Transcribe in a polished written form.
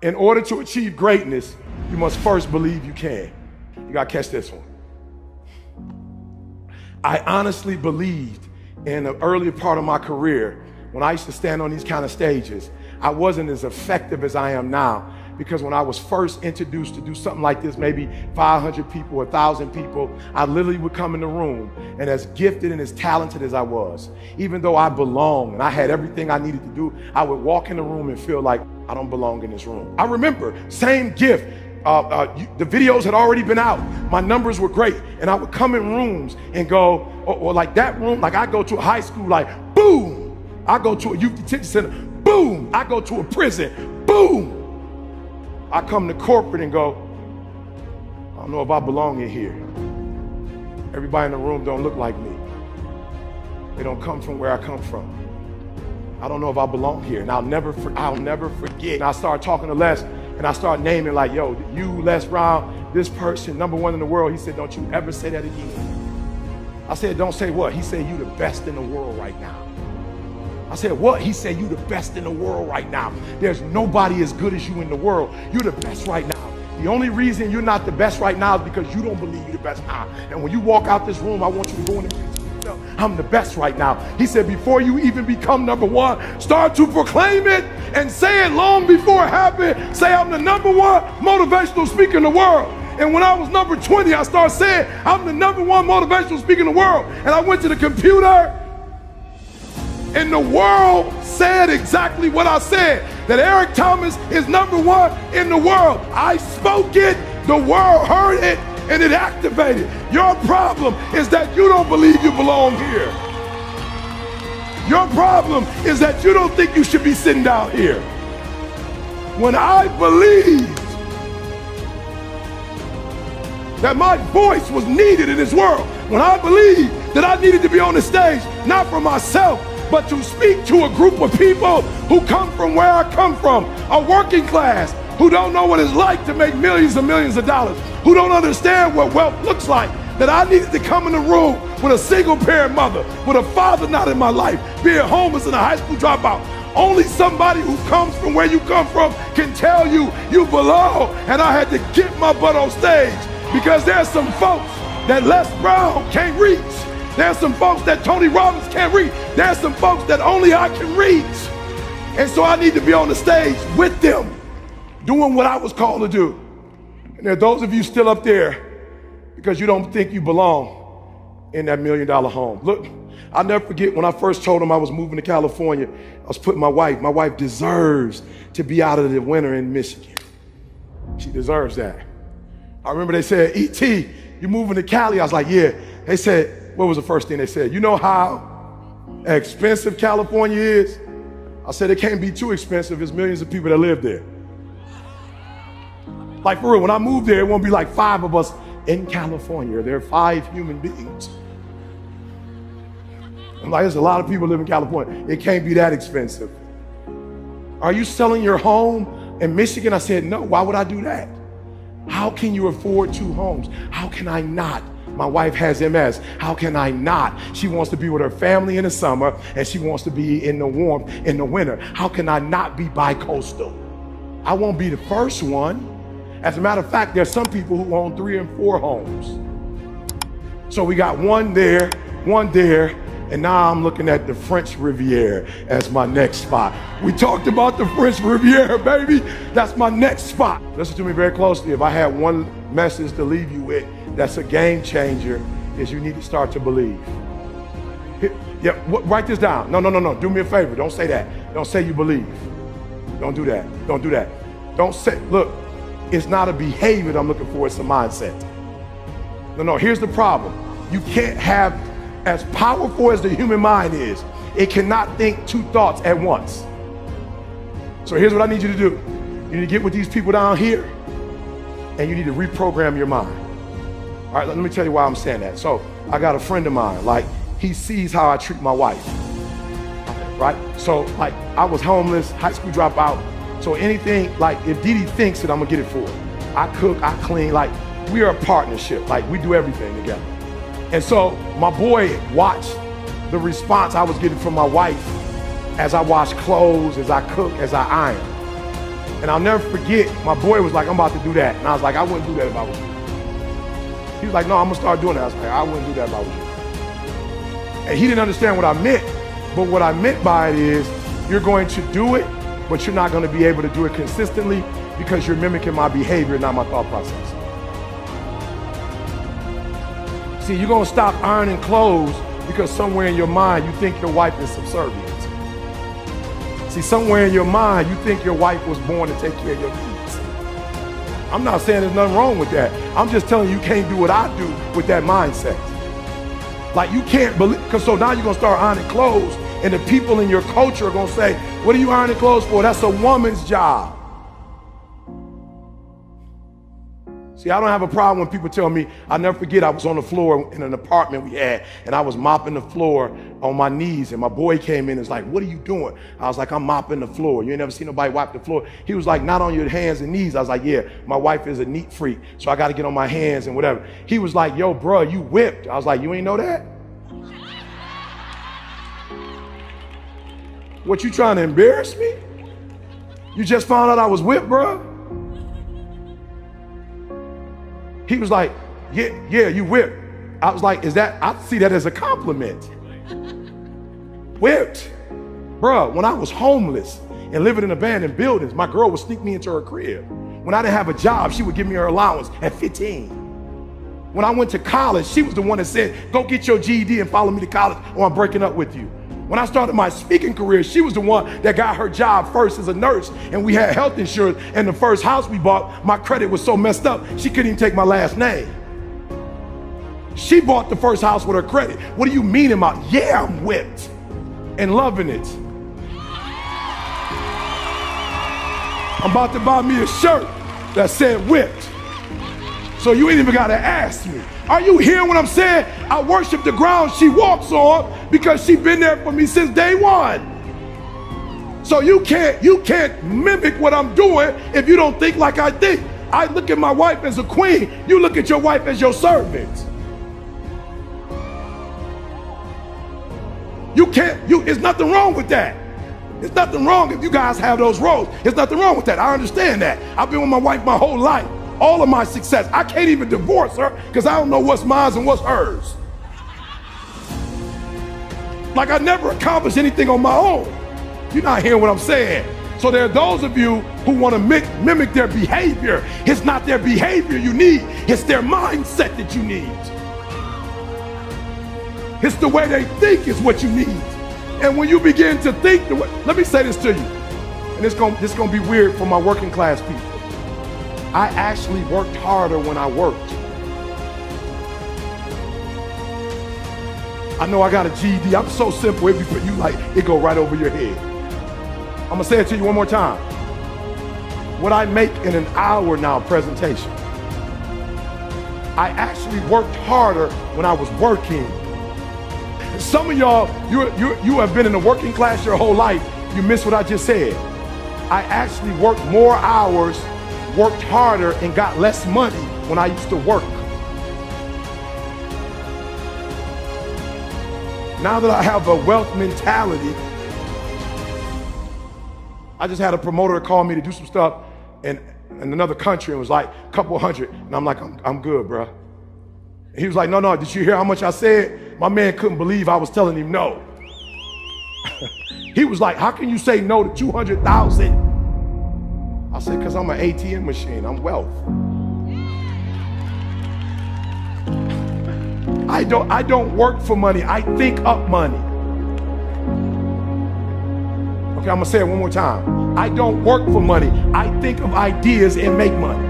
In order to achieve greatness, you must first believe you can. You gotta catch this one. I honestly believed in the earlier part of my career, when I used to stand on these kind of stages, I wasn't as effective as I am now, because when I was first introduced to do something like this, maybe 500 people, 1,000 people, I literally would come in the room, and as gifted and as talented as I was, even though I belonged and I had everything I needed to do, I would walk in the room and feel like I don't belong in this room. I remember, same gift, the videos had already been out, my numbers were great, and I would come in rooms and go, or like that room, like I go to a high school, like boom, I go to a youth detention center, boom, I go to a prison, boom. I come to corporate and go, I don't know if I belong in here. Everybody in the room don't look like me. They don't come from where I come from. I don't know if I belong here. And I'll never forget. And I started talking to Les, and I started naming like, yo, you, Les Brown, this person, #1 in the world. He said, don't you ever say that again. I said, don't say what? He said, you the best in the world right now. I said, what? He said, you the best in the world right now. There's nobody as good as you in the world. You're the best right now. The only reason you're not the best right now is because you don't believe you're the best now. And when you walk out this room, I want you to go in and say, I'm the best right now. He said, before you even become #1, start to proclaim it and say it long before it happens. Say, I'm the #1 motivational speaker in the world. And when I was number 20, I started saying, I'm the #1 motivational speaker in the world. And I went to the computer, and the world said exactly what I said, that Ericthomas is #1 in the world. I spoke it, the world heard it, and it activated. Your problem is that you don't believe you belong here. Your problem is that you don't think you should be sitting down here. When I believed that my voice was needed in this world, when I believed that I needed to be on the stage, not for myself, but to speak to a group of people who come from where I come from, a working class, who don't know what it's like to make millions and millions of dollars, who don't understand what wealth looks like, that I needed to come in the room with a single parent mother, with a father not in my life, being homeless and a high school dropout. Only somebody who comes from where you come from can tell you you belong. And I had to get my butt on stage, because there's some folks that Les Brown can't reach. There's some folks that Tony Robbins can't reach. There's some folks that only I can reach. And so I need to be on the stage with them, doing what I was called to do. And there are those of you still up there because you don't think you belong in that $1 million home. Look, I'll never forget when I first told them I was moving to California, I was putting my wife deserves to be out of the winter in Michigan. She deserves that. I remember they said, E.T., you moving to Cali? I was like, yeah. They said, what was the first thing they said? You know how expensive California is? I said, it can't be too expensive. There's millions of people that live there. Like for real, when I moved there, it won't be like 5 of us in California. There are 5 human beings. I'm like, there's a lot of people live in California. It can't be that expensive. Are you selling your home in Michigan? I said, no, why would I do that? How can you afford 2 homes? How can I not? My wife has MS. How can I not? She wants to be with her family in the summer, and she wants to be in the warmth in the winter. How can I not be bi-coastal? I won't be the first one. As a matter of fact, there's some people who own 3 and 4 homes. So we got one there, and now I'm looking at the French Riviera as my next spot. We talked about the French Riviera, baby. That's my next spot. Listen to me very closely. If I had one message to leave you with that's a game changer, is you need to start to believe. Yeah, write this down. No. Do me a favor. Don't say that. Don't say you believe. Don't do that. Don't do that. Don't say, look, it's not a behavior that I'm looking for. It's a mindset. No. Here's the problem. You can't have, as powerful as the human mind is, it cannot think 2 thoughts at once. So here's what I need you to do. You need to get with these people down here, and you need to reprogram your mind. All right, let me tell you why I'm saying that. So I got a friend of mine, like he sees how I treat my wife, right? So like I was homeless, high school dropout. So anything, like if Didi thinks it, I'm gonna get it for her. I cook, I clean, like we are a partnership. Like we do everything together. And so my boy watched the response I was getting from my wife as I wash clothes, as I cook, as I iron. And I'll never forget, my boy was like, I'm about to do that. And I was like, I wouldn't do that if I was you. He was like, no, I'm gonna start doing that. I was like, I wouldn't do that if I was you. And he didn't understand what I meant. But what I meant by it is, you're going to do it, but you're not gonna be able to do it consistently because you're mimicking my behavior, not my thought process. See, you're gonna stop ironing clothes because somewhere in your mind, you think your wife is subservient. See, somewhere in your mind, you think your wife was born to take care of your needs. I'm not saying there's nothing wrong with that. I'm just telling you, you can't do what I do with that mindset. Like, you can't believe, because so now you're gonna start ironing clothes, and the people in your culture are gonna say, what are you ironing clothes for? That's a woman's job. See, I don't have a problem when people tell me, I'll never forget, I was on the floor in an apartment we had, and I was mopping the floor on my knees, and my boy came in and was like, what are you doing? I was like, I'm mopping the floor. You ain't never seen nobody wipe the floor? He was like, not on your hands and knees. I was like, yeah, my wife is a neat freak, so I got to get on my hands and whatever. He was like, yo, bro, you whipped. I was like, you ain't know that? What, you trying to embarrass me? You just found out I was whipped, bro? He was like, yeah, you whipped. I was like, I see that as a compliment. Whipped. Bruh, when I was homeless and living in abandoned buildings, my girl would sneak me into her crib. When I didn't have a job, she would give me her allowance at 15. When I went to college, she was the one that said, go get your GED and follow me to college or I'm breaking up with you. When I started my speaking career, she was the one that got her job first as a nurse, and we had health insurance, and the first house we bought, my credit was so messed up, she couldn't even take my last name. She bought the first house with her credit. What do you mean about, yeah, I'm whipped and loving it. I'm about to buy me a shirt that said whipped. So you ain't even gotta ask me. Are you hearing what I'm saying? I worship the ground she walks on because she's been there for me since day one. So you can't mimic what I'm doing if you don't think like I think. I look at my wife as a queen. You look at your wife as your servant. There's nothing wrong with that. There's nothing wrong if you guys have those roles. There's nothing wrong with that. I understand that. I've been with my wife my whole life. All of my success. I can't even divorce her because I don't know what's mine and what's hers. Like, I never accomplished anything on my own. You're not hearing what I'm saying. So there are those of you who want to mimic their behavior. It's not their behavior you need. It's their mindset that you need. It's the way they think is what you need. And when you begin to think the way, let me say this to you, and this gonna be weird for my working class people. I actually worked harder when I worked. I know I got a GED. I'm so simple, it go right over your head. I'm gonna say it to you one more time. What I make in an hour now presentation, I actually worked harder when I was working. Some of y'all, you have been in the working class your whole life. You missed what I just said. I actually worked more hours, worked harder, and got less money when I used to work. Now that I have a wealth mentality, I just had a promoter call me to do some stuff in another country and was like a couple hundred. And I'm like, I'm good, bro. And he was like, no, did you hear how much I said? My man couldn't believe I was telling him no. He was like, how can you say no to 200,000? I said, because I'm an ATM machine. I'm wealth. I don't work for money. I think up money. Okay, I'm gonna say it one more time. I don't work for money. I think of ideas and make money.